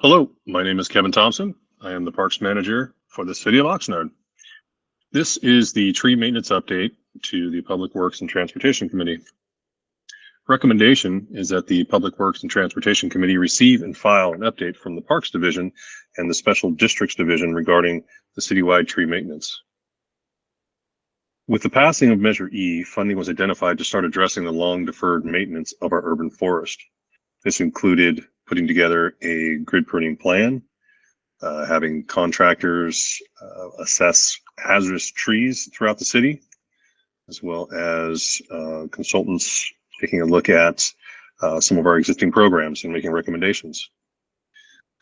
Hello, my name is Kevin Thompson. I am the Parks Manager for the City of Oxnard. This is the tree maintenance update to the Public Works and Transportation Committee. Recommendation is that the Public Works and Transportation Committee receive and file an update from the Parks Division and the Special Districts Division regarding the citywide tree maintenance. With the passing of Measure E, funding was identified to start addressing the long-deferred maintenance of our urban forest. This included putting together a grid pruning plan, having contractors assess hazardous trees throughout the city, as well as consultants taking a look at some of our existing programs and making recommendations.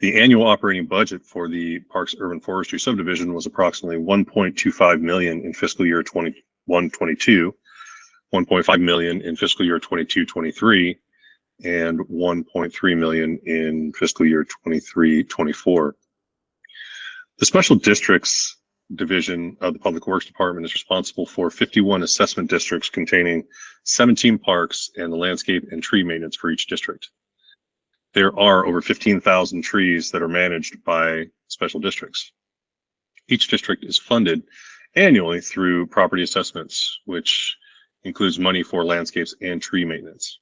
The annual operating budget for the Parks Urban Forestry Subdivision was approximately $1.25 million in fiscal year 21-22, $1.5 million in fiscal year 22-23, and $1.3 million in fiscal year 23-24. The Special Districts Division of the Public Works Department is responsible for 51 assessment districts containing 17 parks and the landscape and tree maintenance for each district. There are over 15,000 trees that are managed by special districts. Each district is funded annually through property assessments, which includes money for landscapes and tree maintenance.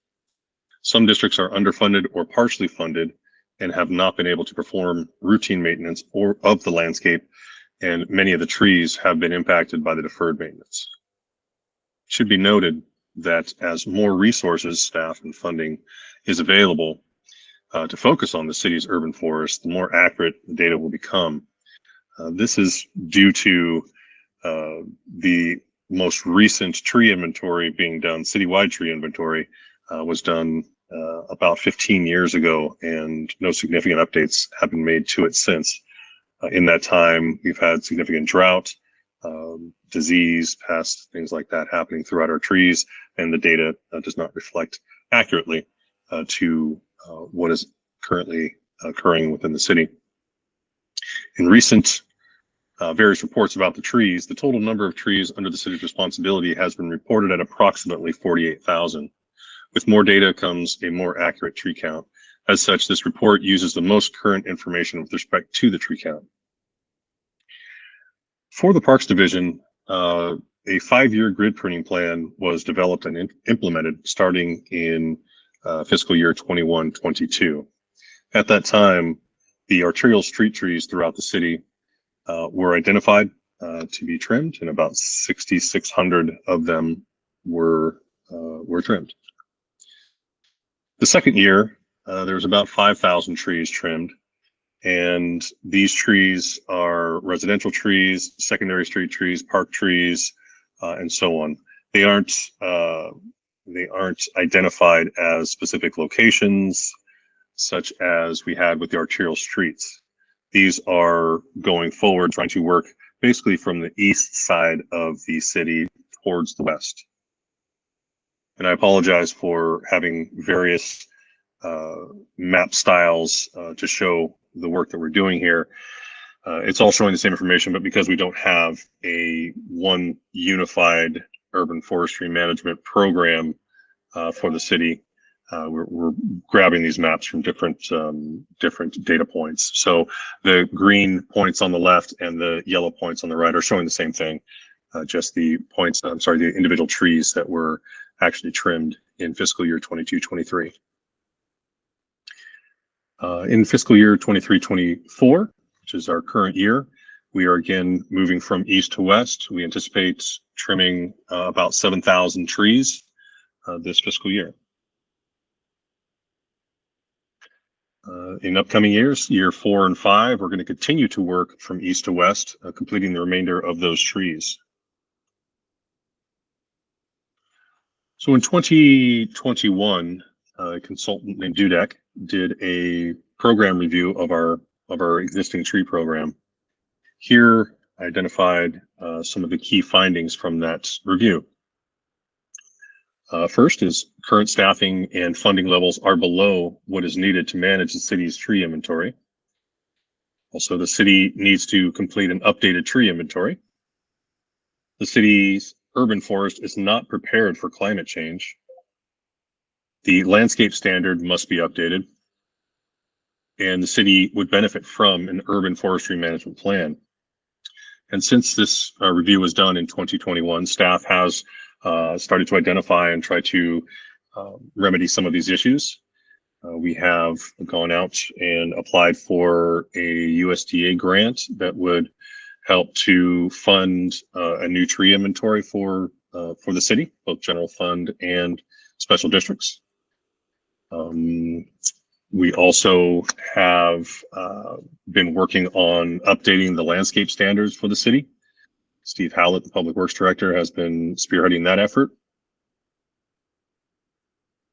Some districts are underfunded or partially funded and have not been able to perform routine maintenance of the landscape, and many of the trees have been impacted by the deferred maintenance. It should be noted that as more resources, staff, and funding is available to focus on the city's urban forest, the more accurate the data will become. This is due to the most recent tree inventory being done. Citywide tree inventory was done about 15 years ago, and no significant updates have been made to it since. In that time, we've had significant drought, disease, pests, things like that happening throughout our trees, and the data does not reflect accurately to what is currently occurring within the city. In recent various reports about the trees, the total number of trees under the city's responsibility has been reported at approximately 48,000. With more data comes a more accurate tree count. As such, this report uses the most current information with respect to the tree count. For the Parks Division, a 5-year grid pruning plan was developed and implemented starting in fiscal year 21-22. At that time, the arterial street trees throughout the city were identified to be trimmed, and about 6,600 of them were trimmed. The second year, there was about 5,000 trees trimmed, and these trees are residential trees, secondary street trees, park trees, and so on. They aren't identified as specific locations, such as we had with the arterial streets. These are going forward, trying to work basically from the east side of the city towards the west. And I apologize for having various map styles to show the work that we're doing here. It's all showing the same information, but because we don't have one unified urban forestry management program for the city, we're grabbing these maps from different data points. So the green points on the left and the yellow points on the right are showing the same thing, just the individual trees that were actually trimmed in fiscal year 22-23. In fiscal year 23-24, which is our current year, we are again moving from east to west. We anticipate trimming about 7,000 trees this fiscal year. In upcoming years, year 4 and 5, we're going to continue to work from east to west, completing the remainder of those trees. So in 2021, a consultant named Dudek did a program review of our existing tree program. Here, I identified some of the key findings from that review. First is current staffing and funding levels are below what is needed to manage the city's tree inventory. Also, the city needs to complete an updated tree inventory. The city's urban forest is not prepared for climate change. The landscape standard must be updated. and the city would benefit from an urban forestry management plan. And since this review was done in 2021, staff has started to identify and try to remedy some of these issues. We have gone out and applied for a USDA grant that would help to fund a new tree inventory for the city, both general fund and special districts. We also have been working on updating the landscape standards for the city. Steve Howlett, the Public Works Director, has been spearheading that effort.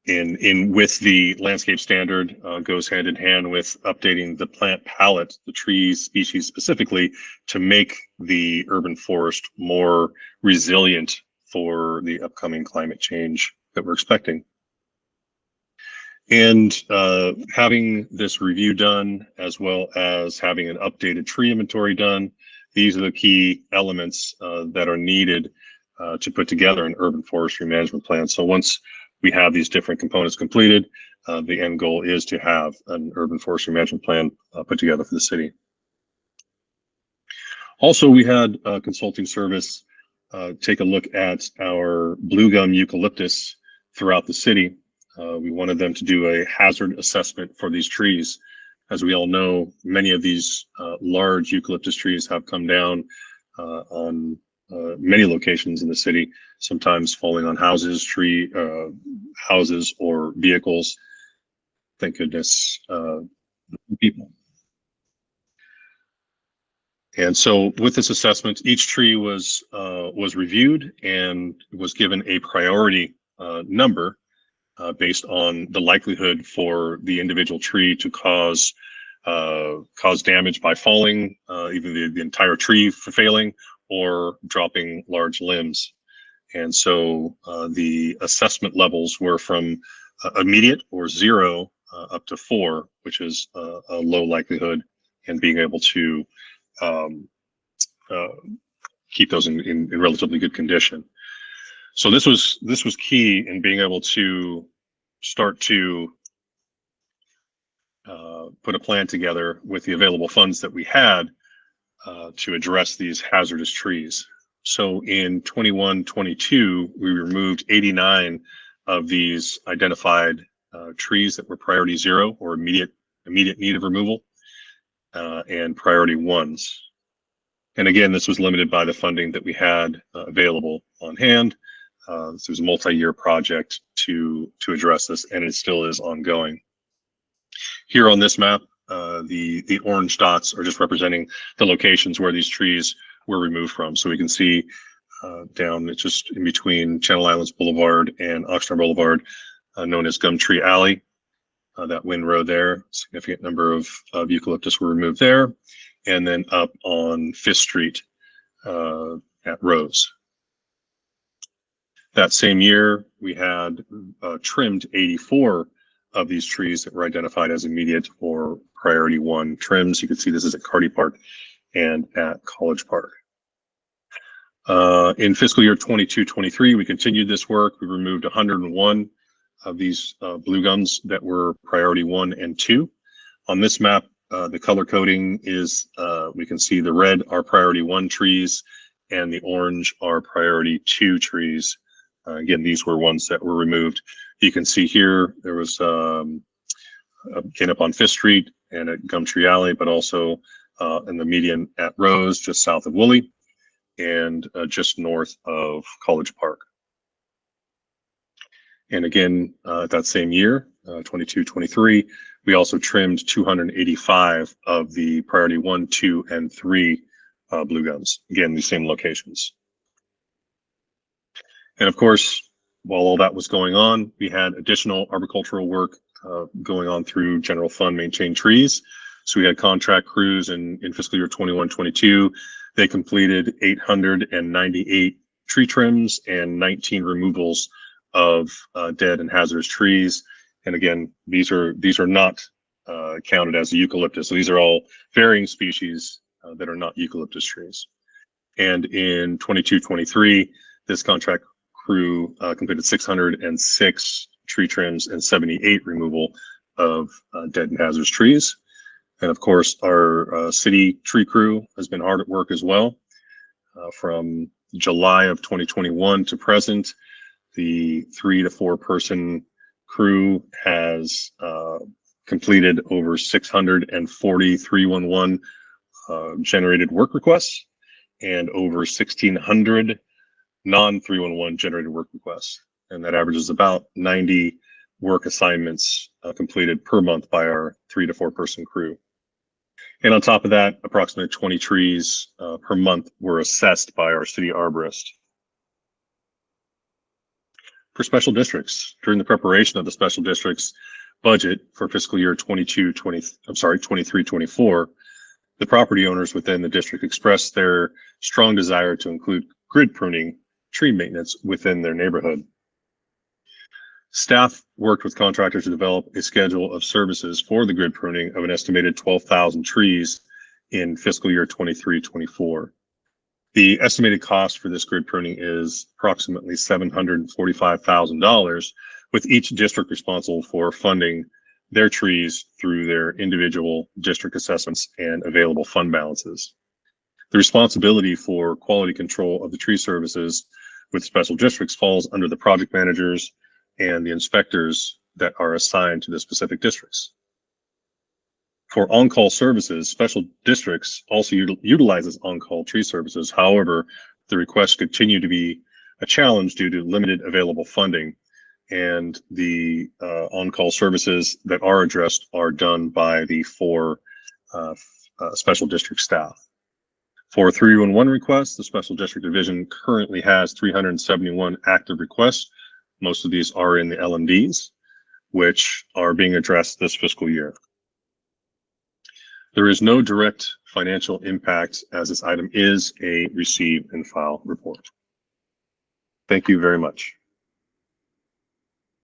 And with the landscape standard goes hand in hand with updating the plant palette, the tree species specifically, to make the urban forest more resilient for the upcoming climate change that we're expecting. And having this review done, as well as having an updated tree inventory done, these are the key elements that are needed to put together an urban forestry management plan. So once we have these different components completed, the end goal is to have an urban forestry management plan put together for the city. Also, we had a consulting service take a look at our blue gum eucalyptus throughout the city. We wanted them to do a hazard assessment for these trees. As we all know, many of these large eucalyptus trees have come down on many locations in the city, sometimes falling on houses, houses or vehicles. Thank goodness, people. And so with this assessment, each tree was reviewed and was given a priority number based on the likelihood for the individual tree to cause damage by falling, even the entire tree failing, or dropping large limbs. And so the assessment levels were from immediate or 0 up to 4, which is a low likelihood, and being able to keep those in relatively good condition. So this was key in being able to start to put a plan together with the available funds that we had to address these hazardous trees. So in 21-22, we removed 89 of these identified trees that were priority 0 or immediate need of removal, and priority 1s. And again, this was limited by the funding that we had available on hand. This was a multi-year project to address this, and it still is ongoing. Here on this map, the orange dots are just representing the locations where these trees were removed from. So we can see down just in between Channel Islands Boulevard and Oxnard Boulevard, known as Gumtree Alley. That wind road there, significant number of eucalyptus were removed there. And then up on 5th Street at Rose. That same year, we had trimmed 84 of these trees that were identified as immediate or priority 1 trims. You can see this is at Carty Park and at College Park. In fiscal year 22-23, we continued this work. We removed 101 of these blue gums that were priority 1 and 2. On this map, the color coding is, we can see the red are priority 1 trees and the orange are priority 2 trees. Again, these were ones that were removed. You can see here, there was, again, up on 5th Street and at Gumtree Alley, but also in the median at Rose, just south of Woolley, and just north of College Park. And again, that same year, 22-23, we also trimmed 285 of the priority 1, 2, and 3 blue gums. Again, these same locations. And of course, while all that was going on, we had additional arboricultural work going on through general fund maintained trees. So we had contract crews in fiscal year 21-22. They completed 898 tree trims and 19 removals of dead and hazardous trees. And again, these are not counted as a eucalyptus. So these are all varying species that are not eucalyptus trees. And in 22-23, this contract crew completed 606 tree trims and 78 removal of dead and hazardous trees. And of course, our city tree crew has been hard at work as well. From July of 2021 to present, the 3 to 4 person crew has completed over 640 311 generated work requests and over 1,600 non-311 generated work requests. And that averages about 90 work assignments completed per month by our 3 to 4 person crew. And on top of that, approximately 20 trees per month were assessed by our city arborist. For special districts, during the preparation of the special districts budget for fiscal year 23-24, the property owners within the district expressed their strong desire to include grid pruning tree maintenance within their neighborhood. Staff worked with contractors to develop a schedule of services for the grid pruning of an estimated 12,000 trees in fiscal year 23-24. The estimated cost for this grid pruning is approximately $745,000, with each district responsible for funding their trees through their individual district assessments and available fund balances. The responsibility for quality control of the tree services with special districts falls under the project managers and the inspectors that are assigned to the specific districts. For on-call services, special districts also utilizes on-call tree services. However, the requests continue to be a challenge due to limited available funding, and the on-call services that are addressed are done by the 4 special district staff. For 311 requests, the special district division currently has 371 active requests. Most of these are in the LMDs, which are being addressed this fiscal year. There is no direct financial impact, as this item is a receive and file report. Thank you very much.